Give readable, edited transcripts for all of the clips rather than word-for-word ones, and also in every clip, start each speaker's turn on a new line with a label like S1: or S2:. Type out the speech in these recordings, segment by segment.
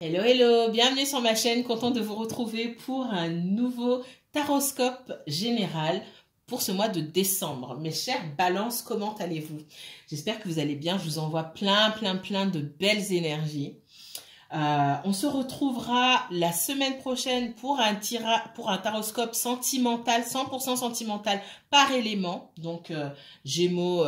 S1: Hello, hello, bienvenue sur ma chaîne, content de vous retrouver pour un nouveau taroscope général pour ce mois de décembre. Mes chers balances, comment allez-vous? J'espère que vous allez bien, je vous envoie plein de belles énergies. On se retrouvera la semaine prochaine pour un taroscope sentimental, 100% sentimental par élément, donc Gémeaux,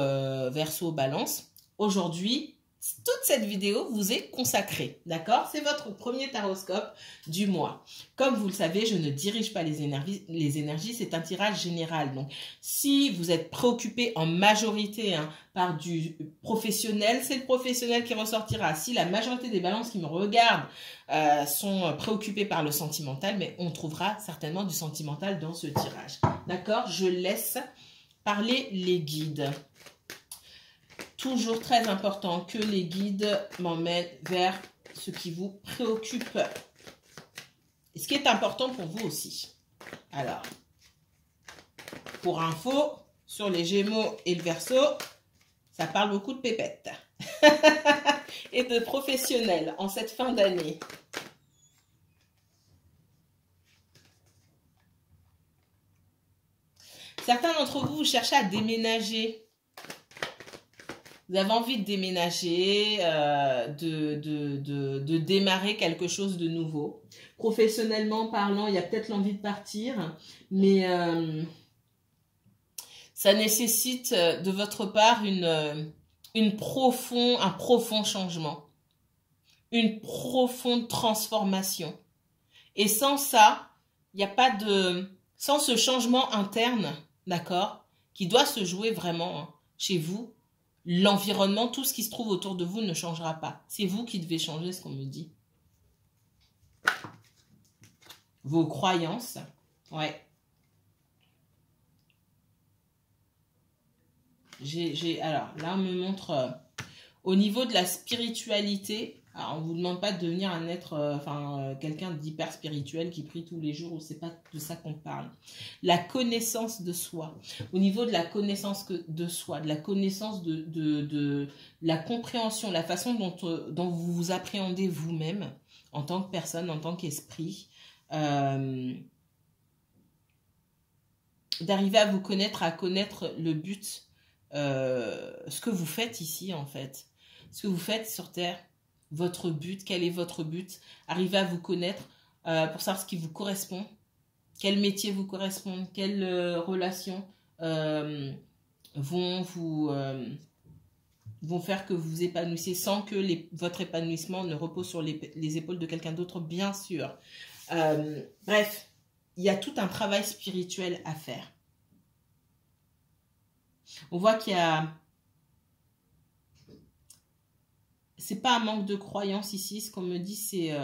S1: Verseau, Balance. Aujourd'hui, toute cette vidéo vous est consacrée, d'accord? C'est votre premier taroscope du mois. Comme vous le savez, je ne dirige pas les énergies, c'est un tirage général. Donc, si vous êtes préoccupé en majorité par du professionnel, c'est le professionnel qui ressortira. Si la majorité des balances qui me regardent sont préoccupées par le sentimental, mais on trouvera certainement du sentimental dans ce tirage. D'accord? Je laisse parler les guides. Toujours très important que les guides m'emmènent vers ce qui vous préoccupe. Et ce qui est important pour vous aussi. Alors, pour info, sur les Gémeaux et le Verseau, ça parle beaucoup de pépettes. Et de professionnels en cette fin d'année. Certains d'entre vous cherchez à déménager. Vous avez envie de déménager, de démarrer quelque chose de nouveau. Professionnellement parlant, il y a peut-être l'envie de partir, mais ça nécessite de votre part un profond changement, une profonde transformation. Et sans ça, il n'y a pas de... Sans ce changement interne, d'accord, qui doit se jouer vraiment chez vous, l'environnement, tout ce qui se trouve autour de vous ne changera pas. C'est vous qui devez changer, ce qu'on me dit. Vos croyances. Ouais. Alors, là, on me montre au niveau de la spiritualité. Alors, on ne vous demande pas de devenir un être, quelqu'un d'hyper spirituel qui prie tous les jours, ou c'est pas de ça qu'on parle. La connaissance de soi. Au niveau de la connaissance de soi, de la connaissance de la compréhension, la façon dont vous vous appréhendez vous-même en tant que personne, en tant qu'esprit, d'arriver à vous connaître, à connaître le but, ce que vous faites ici en fait, ce que vous faites sur Terre. Votre but, quel est votre but? Arrivez à vous connaître pour savoir ce qui vous correspond, quel métier vous correspond, quelles relations vont faire que vous vous épanouissiez sans que votre épanouissement ne repose sur les épaules de quelqu'un d'autre, bien sûr. Bref, il y a tout un travail spirituel à faire. On voit qu'il y a... C'est pas un manque de croyance ici, ce qu'on me dit, c'est...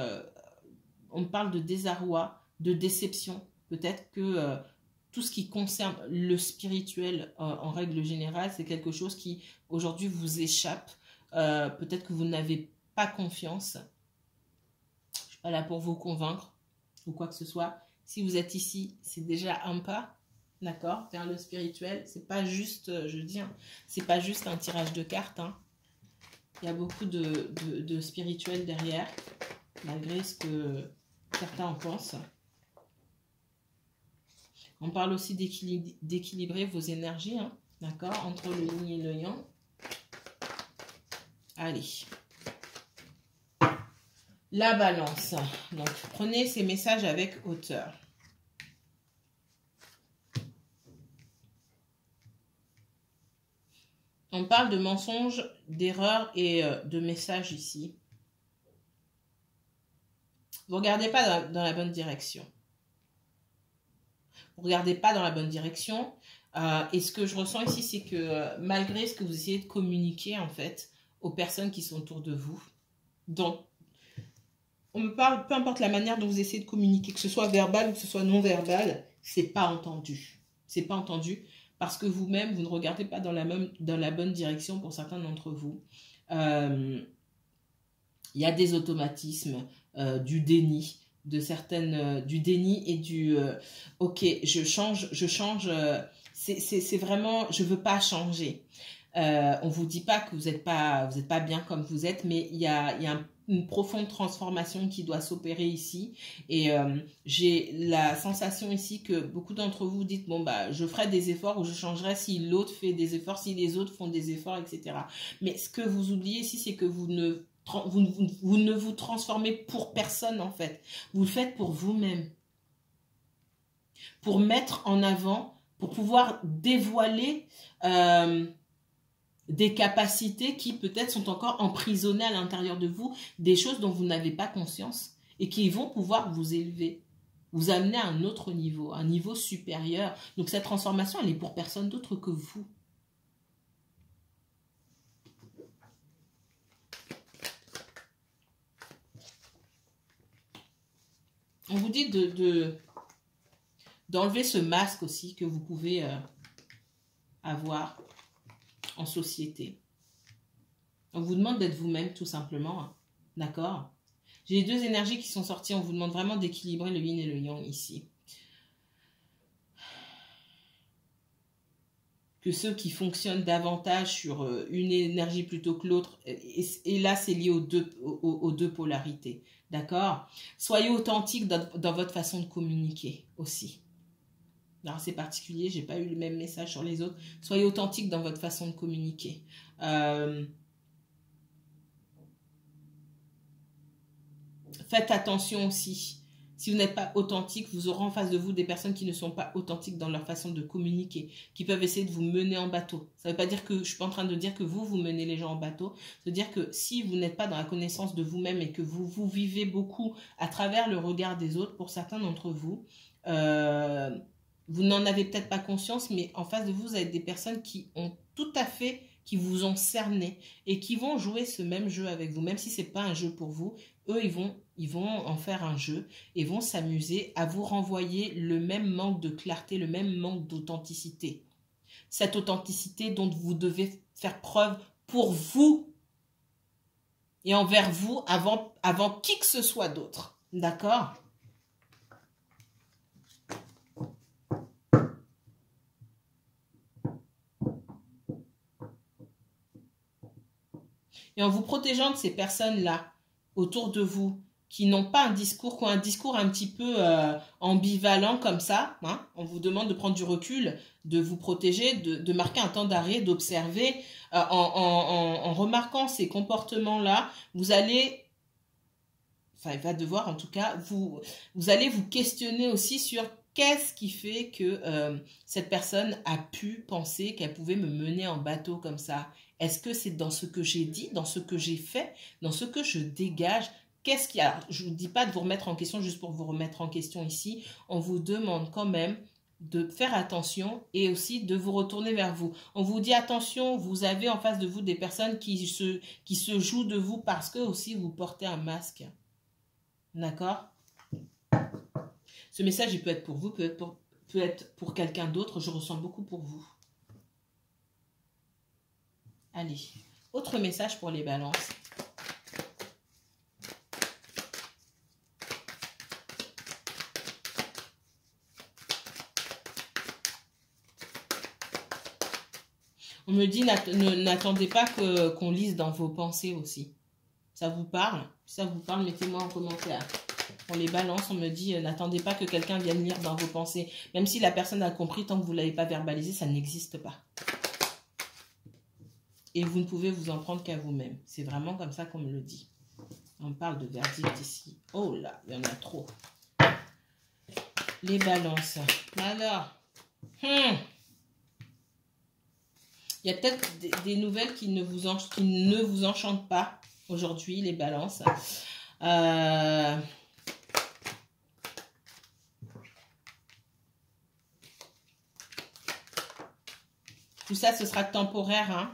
S1: on parle de désarroi, de déception. Peut-être que tout ce qui concerne le spirituel en règle générale, c'est quelque chose qui aujourd'hui vous échappe. Peut-être que vous n'avez pas confiance. Je ne suis pas là pour vous convaincre ou quoi que ce soit. Si vous êtes ici, c'est déjà un pas, d'accord, vers le spirituel. C'est pas juste, je dis, c'est pas juste un tirage de cartes, hein. Il y a beaucoup de spirituel derrière, malgré ce que certains en pensent. On parle aussi d'équilibrer vos énergies, hein, d'accord, entre le yin et le yang. Allez. La balance. Donc, prenez ces messages avec hauteur. On parle de mensonges, d'erreurs et de messages ici. Vous ne regardez pas dans la bonne direction. Vous ne regardez pas dans la bonne direction. Et ce que je ressens ici, c'est que malgré ce que vous essayez de communiquer, en fait, aux personnes qui sont autour de vous, donc, on me parle, peu importe la manière dont vous essayez de communiquer, que ce soit verbal ou que ce soit non verbal, c'est pas entendu. C'est pas entendu. Parce que vous-même, vous ne regardez pas dans la bonne direction pour certains d'entre vous. Il y a des automatismes, du déni, du déni et du ok, je change, c'est vraiment, je veux pas changer. On vous dit pas que vous êtes pas bien comme vous êtes, mais il y a une profonde transformation qui doit s'opérer ici. Et j'ai la sensation ici que beaucoup d'entre vous dites, bon, bah, je ferai des efforts ou je changerai si l'autre fait des efforts, si les autres font des efforts, etc. Mais ce que vous oubliez ici, c'est que vous ne vous transformez pour personne, en fait. Vous le faites pour vous-même. Pour mettre en avant, pour pouvoir dévoiler des capacités qui peut-être sont encore emprisonnées à l'intérieur de vous, des choses dont vous n'avez pas conscience et qui vont pouvoir vous élever, vous amener à un autre niveau, un niveau supérieur. Donc cette transformation, elle est pour personne d'autre que vous. On vous dit d'enlever ce masque aussi que vous pouvez avoir en société. On vous demande d'être vous-même tout simplement, hein. D'accord? J'ai les deux énergies qui sont sorties, on vous demande vraiment d'équilibrer le yin et le yang ici. Que ceux qui fonctionnent davantage sur une énergie plutôt que l'autre, et là c'est lié aux deux polarités, d'accord? Soyez authentique dans votre façon de communiquer aussi. Alors c'est particulier, j'ai pas eu le même message sur les autres. Soyez authentique dans votre façon de communiquer. Faites attention aussi. Si vous n'êtes pas authentique, vous aurez en face de vous des personnes qui ne sont pas authentiques dans leur façon de communiquer, qui peuvent essayer de vous mener en bateau. Ça ne veut pas dire que, je ne suis pas en train de dire que vous menez les gens en bateau. Ça veut dire que si vous n'êtes pas dans la connaissance de vous-même et que vous vivez beaucoup à travers le regard des autres, pour certains d'entre vous, vous n'en avez peut-être pas conscience, mais en face de vous, vous avez des personnes qui ont tout à fait, qui vous ont cerné et qui vont jouer ce même jeu avec vous, même si ce n'est pas un jeu pour vous. Eux, ils vont en faire un jeu et vont s'amuser à vous renvoyer le même manque de clarté, le même manque d'authenticité. Cette authenticité dont vous devez faire preuve pour vous et envers vous avant qui que ce soit d'autre. D'accord ? Et en vous protégeant de ces personnes-là autour de vous, qui n'ont pas un discours, qui ont un discours un petit peu ambivalent comme ça, hein, on vous demande de prendre du recul, de vous protéger, de marquer un temps d'arrêt, d'observer. En remarquant ces comportements-là, vous allez, enfin il va devoir en tout cas, vous allez vous questionner aussi sur qu'est-ce qui fait que cette personne a pu penser qu'elle pouvait me mener en bateau comme ça? Est-ce que c'est dans ce que j'ai dit, dans ce que j'ai fait, dans ce que je dégage? Qu'est-ce qu'il y a? Je ne vous dis pas de vous remettre en question juste pour vous remettre en question ici. On vous demande quand même de faire attention et aussi de vous retourner vers vous. On vous dit attention, vous avez en face de vous des personnes qui se jouent de vous parce que aussi vous portez un masque. D'accord? Ce message, il peut être pour vous, peut être pour quelqu'un d'autre. Je ressens beaucoup pour vous. Allez, autre message pour les balances. On me dit, n'attendez pas qu'on lise dans vos pensées aussi. Ça vous parle? Si ça vous parle, mettez-moi en commentaire. Pour les balances, on me dit, n'attendez pas que quelqu'un vienne lire dans vos pensées. Même si la personne a compris, tant que vous ne l'avez pas verbalisé, ça n'existe pas. Et vous ne pouvez vous en prendre qu'à vous-même. C'est vraiment comme ça qu'on me le dit. On parle de verdict ici. Oh là, il y en a trop. Les balances. Alors, il y a peut-être des nouvelles qui ne vous enchantent pas aujourd'hui, les balances. Tout ça, ce sera temporaire, hein.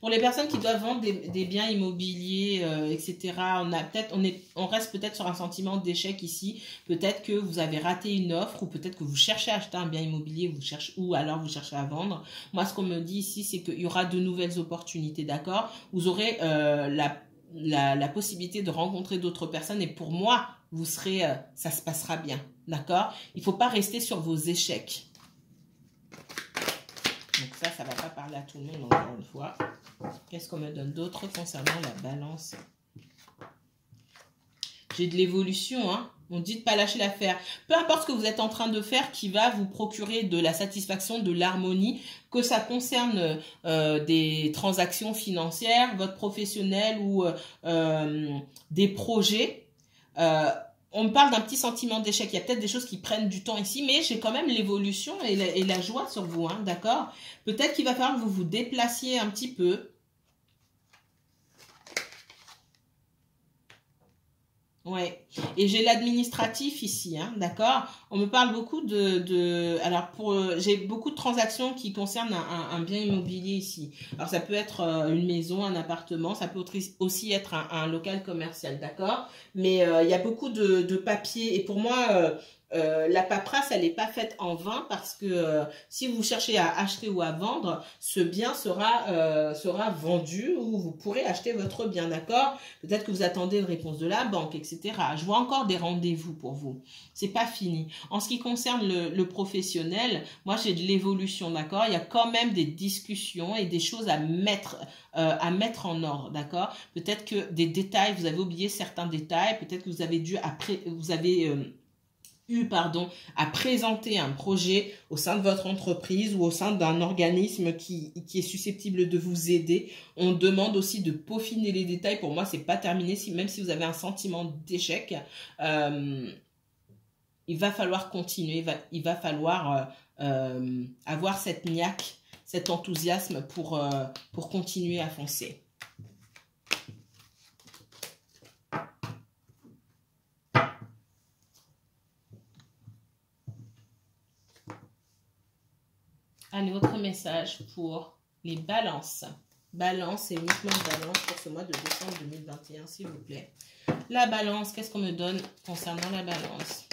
S1: Pour les personnes qui doivent vendre des biens immobiliers, etc., on reste peut-être sur un sentiment d'échec ici. Peut-être que vous avez raté une offre ou peut-être que vous cherchez à acheter un bien immobilier ou alors vous cherchez à vendre. Moi, ce qu'on me dit ici, c'est qu'il y aura de nouvelles opportunités, d'accord? Vous aurez la possibilité de rencontrer d'autres personnes et pour moi, ça se passera bien, d'accord? Il ne faut pas rester sur vos échecs. Donc ça ne va pas parler à tout le monde encore une fois. Qu'est-ce qu'on me donne d'autre concernant la balance? J'ai de l'évolution, hein. On dit de ne pas lâcher l'affaire. Peu importe ce que vous êtes en train de faire qui va vous procurer de la satisfaction, de l'harmonie, que ça concerne des transactions financières, votre professionnel ou des projets. On me parle d'un petit sentiment d'échec. Il y a peut-être des choses qui prennent du temps ici, mais j'ai quand même l'évolution et la joie sur vous, hein, d'accord? Peut-être qu'il va falloir que vous vous déplaciez un petit peu. Ouais, et j'ai l'administratif ici, hein, d'accord? On me parle beaucoup alors j'ai beaucoup de transactions qui concernent un bien immobilier ici. Alors ça peut être une maison, un appartement, ça peut aussi être un local commercial, d'accord? Mais il y a beaucoup de papiers et pour moi la paperasse, elle n'est pas faite en vain parce que si vous cherchez à acheter ou à vendre, ce bien sera vendu ou vous pourrez acheter votre bien, d'accord? Peut-être que vous attendez une réponse de la banque, etc. Je vois encore des rendez-vous pour vous. C'est pas fini. En ce qui concerne le professionnel, moi j'ai de l'évolution, d'accord? Il y a quand même des discussions et des choses à mettre en ordre, d'accord? Peut-être que des détails, vous avez oublié certains détails, peut-être que vous avez à présenter un projet au sein de votre entreprise ou au sein d'un organisme qui est susceptible de vous aider. On demande aussi de peaufiner les détails. Pour moi, c'est pas terminé. Même si vous avez un sentiment d'échec, il va falloir continuer. Il va falloir avoir cette niaque, cet enthousiasme pour continuer à foncer. Un autre message pour les balances. Balance et uniquement balance pour ce mois de décembre 2021, s'il vous plaît. La balance, qu'est-ce qu'on me donne concernant la balance?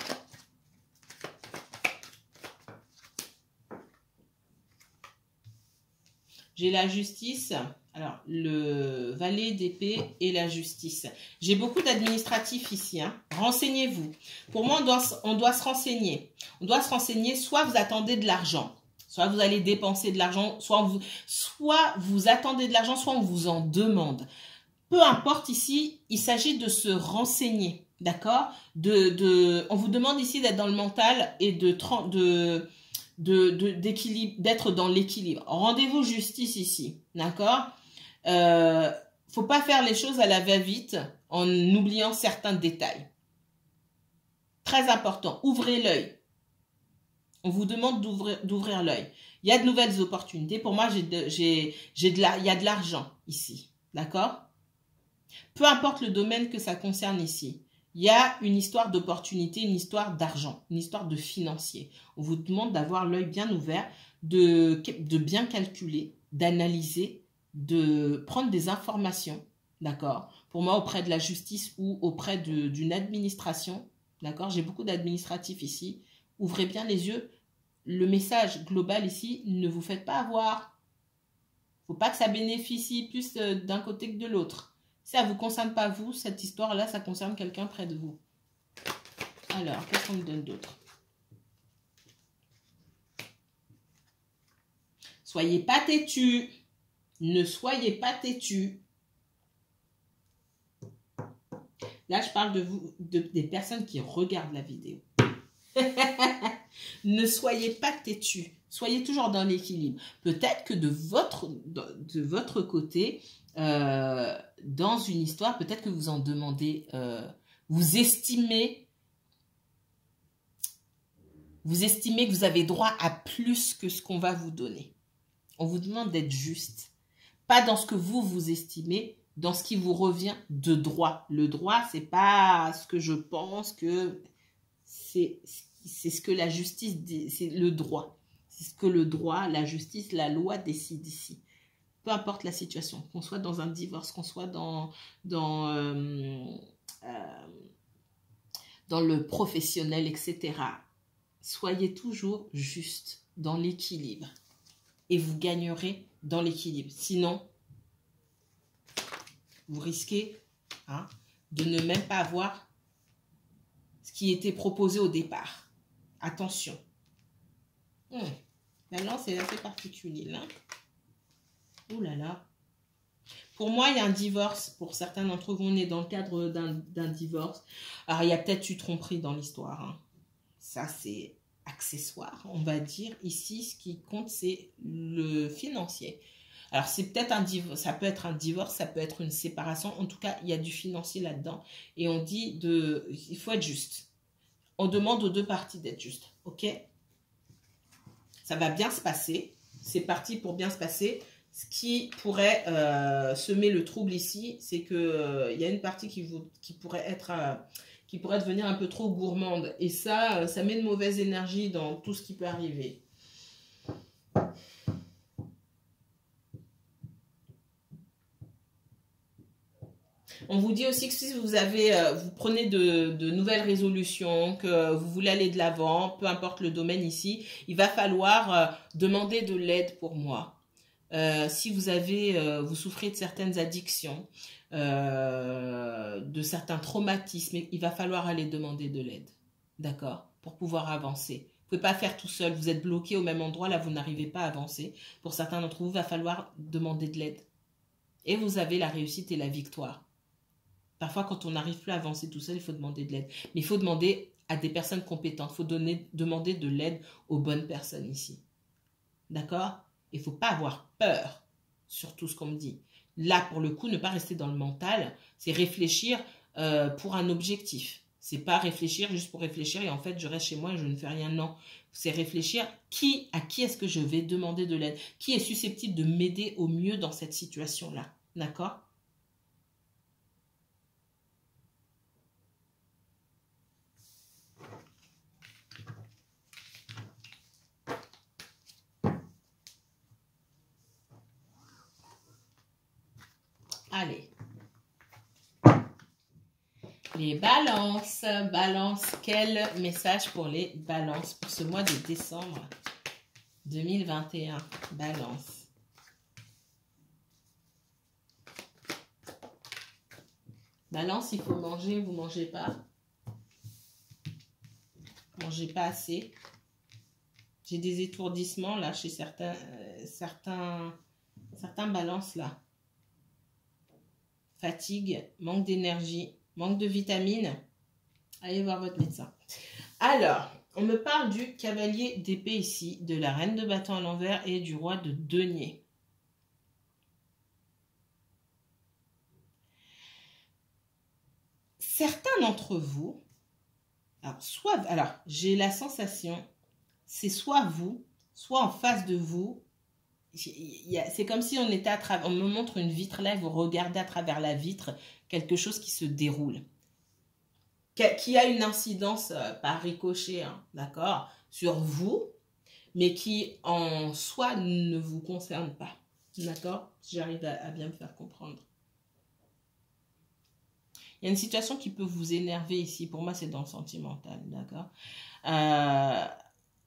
S1: J'ai la justice, alors le valet d'épée et la justice. J'ai beaucoup d'administratifs ici, hein. Renseignez-vous. Pour moi, on doit se renseigner. On doit se renseigner, soit vous attendez de l'argent. Soit vous allez dépenser de l'argent, soit vous attendez de l'argent, soit on vous en demande. Peu importe ici, il s'agit de se renseigner, d'accord? On vous demande ici d'être dans le mental et d'être dans l'équilibre. Rendez-vous justice ici, d'accord? Faut pas faire les choses à la va-vite en oubliant certains détails. Très important, ouvrez l'œil. On vous demande d'ouvrir l'œil. Il y a de nouvelles opportunités. Pour moi, il y a de l'argent ici. D'accord? Peu importe le domaine que ça concerne ici. Il y a une histoire d'opportunité, une histoire d'argent, une histoire de financier. On vous demande d'avoir l'œil bien ouvert, de bien calculer, d'analyser, de prendre des informations. D'accord? Pour moi, auprès de la justice ou auprès d'une administration. D'accord? J'ai beaucoup d'administratifs ici. Ouvrez bien les yeux. Le message global ici, ne vous faites pas avoir. Faut pas que ça bénéficie plus d'un côté que de l'autre. Si ça ne vous concerne pas vous, cette histoire-là, ça concerne quelqu'un près de vous. Alors, qu'est-ce qu'on me donne d'autre? Soyez pas têtus. Ne soyez pas têtus. Là, je parle de vous, des personnes qui regardent la vidéo. Ne soyez pas têtus. Soyez toujours dans l'équilibre. Peut-être que de votre côté, dans une histoire, peut-être que vous en demandez, vous estimez que vous avez droit à plus que ce qu'on va vous donner. On vous demande d'être juste. Pas dans ce que vous estimez, dans ce qui vous revient de droit. Le droit, c'est pas ce que je pense que c'est ce que la justice dit, c'est le droit. C'est ce que le droit, la justice, la loi décide ici. Peu importe la situation, qu'on soit dans un divorce, qu'on soit dans le professionnel, etc. Soyez toujours juste dans l'équilibre. Et vous gagnerez dans l'équilibre. Sinon, vous risquez de ne même pas avoir ce qui était proposé au départ. Attention. Balance est assez particulier, là. Ouh là là. Pour moi, il y a un divorce. Pour certains d'entre vous, on est dans le cadre d'un divorce. Alors, il y a peut-être eu tromperie dans l'histoire. Hein. Ça, c'est accessoire, on va dire. Ici, ce qui compte, c'est le financier. Alors, c'est peut-être un divorce, ça peut être un divorce, ça peut être une séparation. En tout cas, il y a du financier là-dedans. Et on dit il faut être juste. On demande aux deux parties d'être justes. OK? Ça va bien se passer. C'est parti pour bien se passer. Ce qui pourrait semer le trouble ici, c'est que y a une partie qui pourrait devenir un peu trop gourmande. Et ça met de mauvaise énergie dans tout ce qui peut arriver. On vous dit aussi que si vous prenez de nouvelles résolutions, que vous voulez aller de l'avant, peu importe le domaine ici, il va falloir demander de l'aide pour moi. Si vous souffrez de certaines addictions, de certains traumatismes, il va falloir aller demander de l'aide, d'accord, pour pouvoir avancer. Vous ne pouvez pas faire tout seul, vous êtes bloqué au même endroit, là vous n'arrivez pas à avancer. Pour certains d'entre vous, il va falloir demander de l'aide. Et vous avez la réussite et la victoire. Parfois, quand on n'arrive plus à avancer tout seul, il faut demander de l'aide. Mais il faut demander à des personnes compétentes, il faut demander de l'aide aux bonnes personnes ici. D'accord ? Il ne faut pas avoir peur sur tout ce qu'on me dit. Là, pour le coup, ne pas rester dans le mental, c'est réfléchir pour un objectif. C'est pas réfléchir juste pour réfléchir et en fait, je reste chez moi et je ne fais rien. Non, c'est réfléchir à qui est-ce que je vais demander de l'aide? Qui est susceptible de m'aider au mieux dans cette situation-là? D'accord? Allez. Les balances. Balance, quel message pour les balances pour ce mois de décembre 2021? Balance. Balance, il faut manger, vous ne mangez pas. Mangez pas assez. J'ai des étourdissements là chez certains balances là. Fatigue, manque d'énergie, manque de vitamines. Allez voir votre médecin. Alors, on me parle du cavalier d'épée ici, de la reine de bâton à l'envers et du roi de denier. Certains d'entre vous, alors j'ai la sensation, c'est soit vous, soit en face de vous, c'est comme si on me montre une vitre là, vous regardez à travers la vitre quelque chose qui se déroule, qui a une incidence par ricochet, hein, d'accord, sur vous, mais qui en soi ne vous concerne pas, d'accord, si j'arrive à bien me faire comprendre. Il y a une situation qui peut vous énerver ici, pour moi c'est dans le sentimental, d'accord.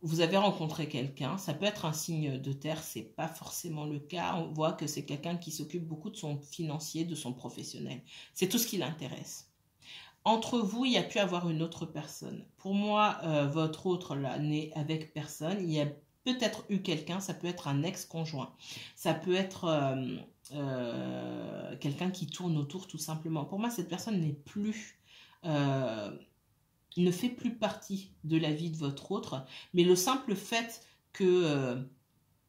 S1: Vous avez rencontré quelqu'un, ça peut être un signe de terre, c'est pas forcément le cas. On voit que c'est quelqu'un qui s'occupe beaucoup de son financier, de son professionnel. C'est tout ce qui l'intéresse. Entre vous, il y a pu avoir une autre personne. Pour moi, votre autre là n'est avec personne. Il y a peut-être eu quelqu'un, ça peut être un ex-conjoint. Ça peut être quelqu'un qui tourne autour tout simplement. Pour moi, cette personne n'est plus... ne fait plus partie de la vie de votre autre, mais le simple fait que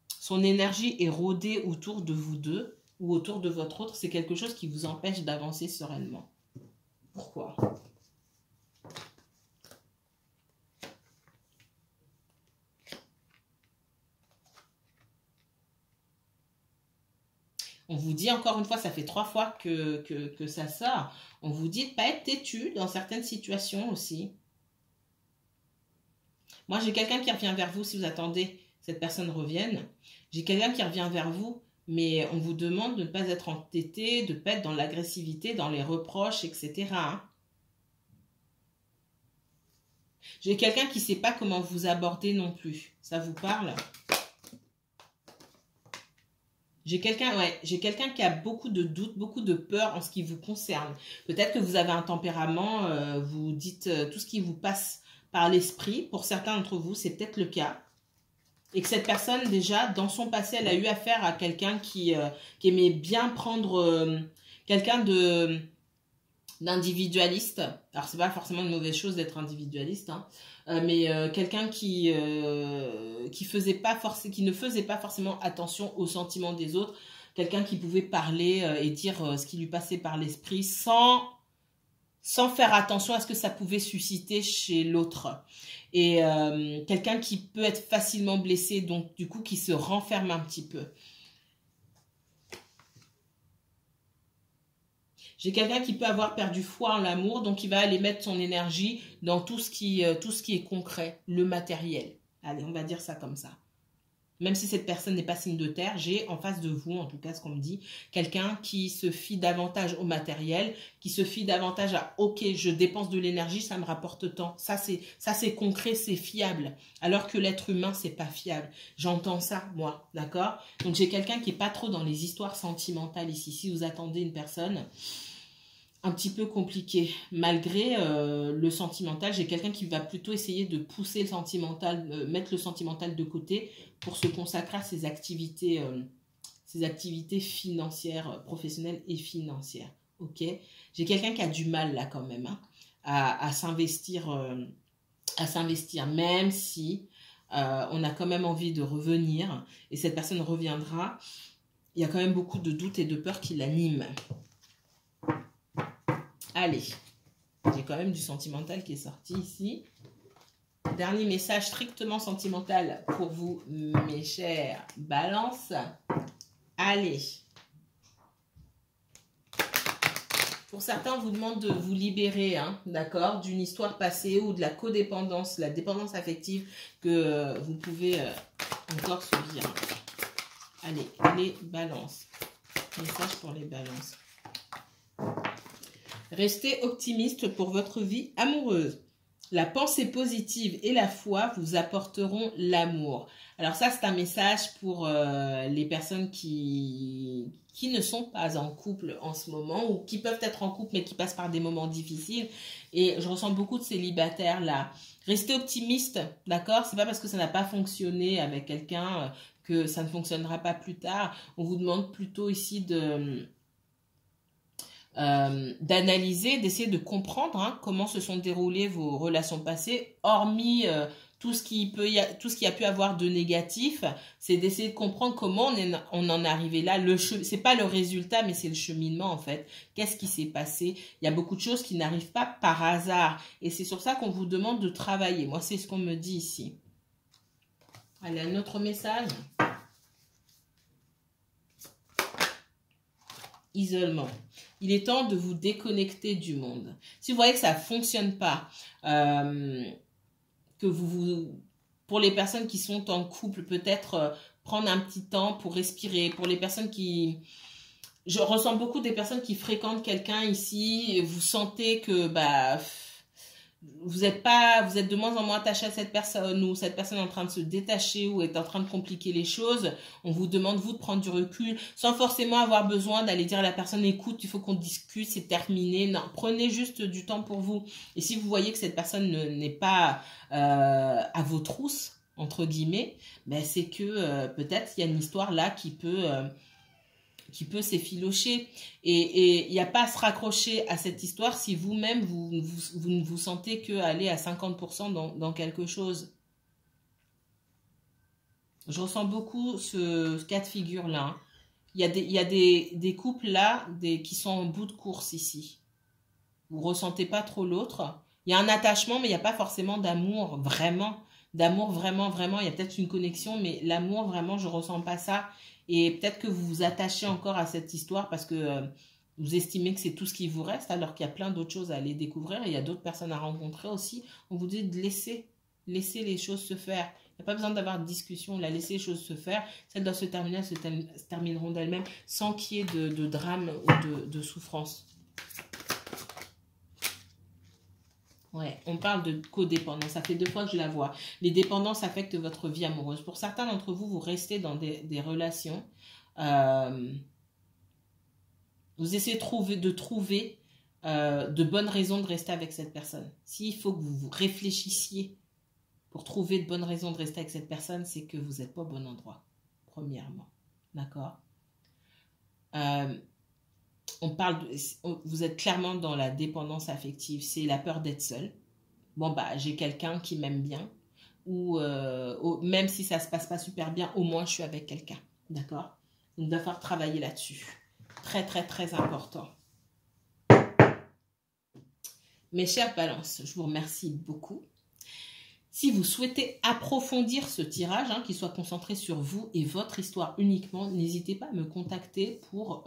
S1: son énergie est rodée autour de vous deux ou autour de votre autre, c'est quelque chose qui vous empêche d'avancer sereinement. Pourquoi? On vous dit encore une fois, ça fait 3 fois que ça sort, on vous dit de ne pas être têtu dans certaines situations aussi. Moi, j'ai quelqu'un qui revient vers vous si vous attendez que cette personne revienne. J'ai quelqu'un qui revient vers vous, mais on vous demande de ne pas être entêté, de ne pas être dans l'agressivité, dans les reproches, etc. Hein. J'ai quelqu'un qui ne sait pas comment vous aborder non plus. Ça vous parle? J'ai quelqu'un qui a beaucoup de doutes, beaucoup de peur en ce qui vous concerne. Peut-être que vous avez un tempérament, vous dites tout ce qui vous passe par l'esprit. Pour certains d'entre vous, c'est peut-être le cas. Et que cette personne, déjà, dans son passé, elle a eu affaire à quelqu'un qui aimait bien prendre quelqu'un d'individualiste. Alors, c'est pas forcément une mauvaise chose d'être individualiste, hein, mais quelqu'un qui ne faisait pas forcément attention aux sentiments des autres. Quelqu'un qui pouvait parler et dire ce qui lui passait par l'esprit sans faire attention à ce que ça pouvait susciter chez l'autre. Et quelqu'un qui peut être facilement blessé, donc du coup qui se renferme un petit peu. J'ai quelqu'un qui peut avoir perdu foi en l'amour, donc il va aller mettre son énergie dans tout ce qui est concret, le matériel. Allez, on va dire ça comme ça. Même si cette personne n'est pas signe de terre, j'ai en face de vous, en tout cas ce qu'on me dit, quelqu'un qui se fie davantage au matériel, qui se fie davantage à « ok, je dépense de l'énergie, ça me rapporte tant ». Ça c'est concret, c'est fiable. Alors que l'être humain, c'est pas fiable. J'entends ça, moi, d'accord? Donc j'ai quelqu'un qui est pas trop dans les histoires sentimentales ici. Si vous attendez une personne un petit peu compliqué, malgré le sentimental, j'ai quelqu'un qui va plutôt essayer de pousser le sentimental, mettre le sentimental de côté pour se consacrer à ses activités financières, professionnelles et financières. Ok, j'ai quelqu'un qui a du mal là quand même hein, à s'investir, même si on a quand même envie de revenir et cette personne reviendra. Il y a quand même beaucoup de doutes et de peurs qui l'animent. Allez, j'ai quand même du sentimental qui est sorti ici. Dernier message strictement sentimental pour vous, mes chers balances. Allez. Pour certains, on vous demande de vous libérer, hein, d'accord, d'une histoire passée ou de la codépendance, la dépendance affective que vous pouvez encore subir. Allez, les balances. Message pour les balances. Restez optimiste pour votre vie amoureuse. La pensée positive et la foi vous apporteront l'amour. Alors ça, c'est un message pour les personnes qui ne sont pas en couple en ce moment ou qui peuvent être en couple mais qui passent par des moments difficiles. Et je ressens beaucoup de célibataires là. Restez optimiste, d'accord? C'est pas parce que ça n'a pas fonctionné avec quelqu'un que ça ne fonctionnera pas plus tard. On vous demande plutôt ici d'analyser, d'essayer de comprendre hein, comment se sont déroulées vos relations passées, hormis tout ce qui a pu avoir de négatif, c'est d'essayer de comprendre comment on en est arrivé là. C'est pas le résultat, mais c'est le cheminement en fait. Qu'est-ce qui s'est passé? Il y a beaucoup de choses qui n'arrivent pas par hasard, et c'est sur ça qu'on vous demande de travailler. Moi, c'est ce qu'on me dit ici. Allez, un autre message. Isolement. Il est temps de vous déconnecter du monde. Si vous voyez que ça ne fonctionne pas, pour les personnes qui sont en couple, peut-être prendre un petit temps pour respirer. Pour les personnes qui... Je ressens beaucoup des personnes qui fréquentent quelqu'un ici et vous sentez que vous êtes de moins en moins attaché à cette personne ou cette personne est en train de se détacher ou est en train de compliquer les choses. On vous demande, vous, de prendre du recul sans forcément avoir besoin d'aller dire à la personne, écoute, il faut qu'on discute, c'est terminé. Non, prenez juste du temps pour vous. Et si vous voyez que cette personne n'est pas à vos trousses, entre guillemets, ben c'est que peut-être il y a une histoire là qui peut s'effilocher. Et il n'y a pas à se raccrocher à cette histoire si vous-même, vous ne vous sentez qu'aller à 50% dans quelque chose. Je ressens beaucoup ce cas de figure-là. Hein. Il y a des couples là qui sont en bout de course ici. Vous ne ressentez pas trop l'autre. Il y a un attachement, mais il n'y a pas forcément d'amour, vraiment. D'amour, vraiment, vraiment. Il y a peut-être une connexion, mais l'amour, vraiment, je ne ressens pas ça. Et peut-être que vous vous attachez encore à cette histoire parce que vous estimez que c'est tout ce qui vous reste, alors qu'il y a plein d'autres choses à aller découvrir. Et il y a d'autres personnes à rencontrer aussi. On vous dit de laisser les choses se faire. Il n'y a pas besoin d'avoir de discussion, laisser les choses se faire. Si elles doivent se terminer, elles se termineront d'elles-mêmes sans qu'il y ait de drame ou de souffrance. Ouais, on parle de codépendance. Ça fait 2 fois que je la vois. Les dépendances affectent votre vie amoureuse. Pour certains d'entre vous, vous restez dans des relations. Vous essayez de trouver de bonnes raisons de rester avec cette personne. S'il faut que vous réfléchissiez pour trouver de bonnes raisons de rester avec cette personne, c'est que vous n'êtes pas au bon endroit, premièrement. D'accord? Vous êtes clairement dans la dépendance affective, c'est la peur d'être seul. Bon, bah, j'ai quelqu'un qui m'aime bien, ou même si ça ne se passe pas super bien, au moins je suis avec quelqu'un. D'accord? Donc, il va falloir travailler là-dessus. Très, très, très important. Mes chères balances, je vous remercie beaucoup. Si vous souhaitez approfondir ce tirage, qui soit concentré sur vous et votre histoire uniquement, n'hésitez pas à me contacter pour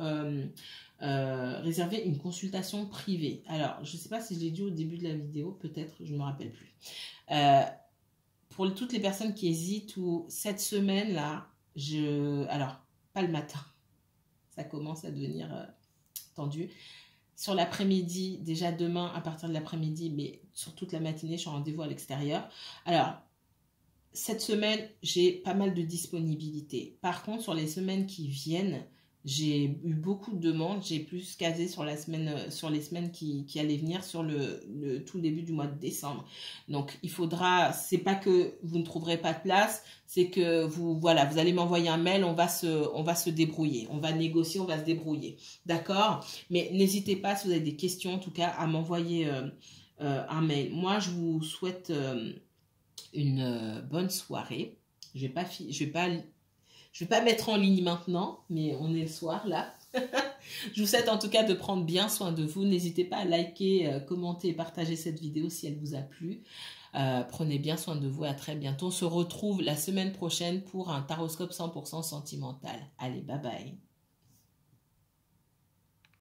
S1: réserver une consultation privée. Alors, je ne sais pas si je l'ai dit au début de la vidéo, peut-être, je ne me rappelle plus. Pour toutes les personnes qui hésitent, ou cette semaine-là, alors, pas le matin, ça commence à devenir tendu. Sur l'après-midi, déjà demain à partir de l'après-midi, mais sur toute la matinée, je suis en rendez-vous à l'extérieur. Alors, cette semaine, j'ai pas mal de disponibilité. Par contre, sur les semaines qui viennent, j'ai eu beaucoup de demandes. J'ai plus casé sur les semaines qui allaient venir sur le tout début du mois de décembre. Donc, il faudra, c'est pas que vous ne trouverez pas de place, c'est que vous allez m'envoyer un mail, on va se débrouiller. On va négocier, on va se débrouiller. D'accord? Mais n'hésitez pas, si vous avez des questions, en tout cas, à m'envoyer un mail. Moi, je vous souhaite une bonne soirée. Je vais pas mettre en ligne maintenant, mais on est le soir là. Je vous souhaite en tout cas de prendre bien soin de vous. N'hésitez pas à liker, commenter et partager cette vidéo si elle vous a plu. Prenez bien soin de vous et à très bientôt. On se retrouve la semaine prochaine pour un taroscope 100% sentimental. Allez, bye bye.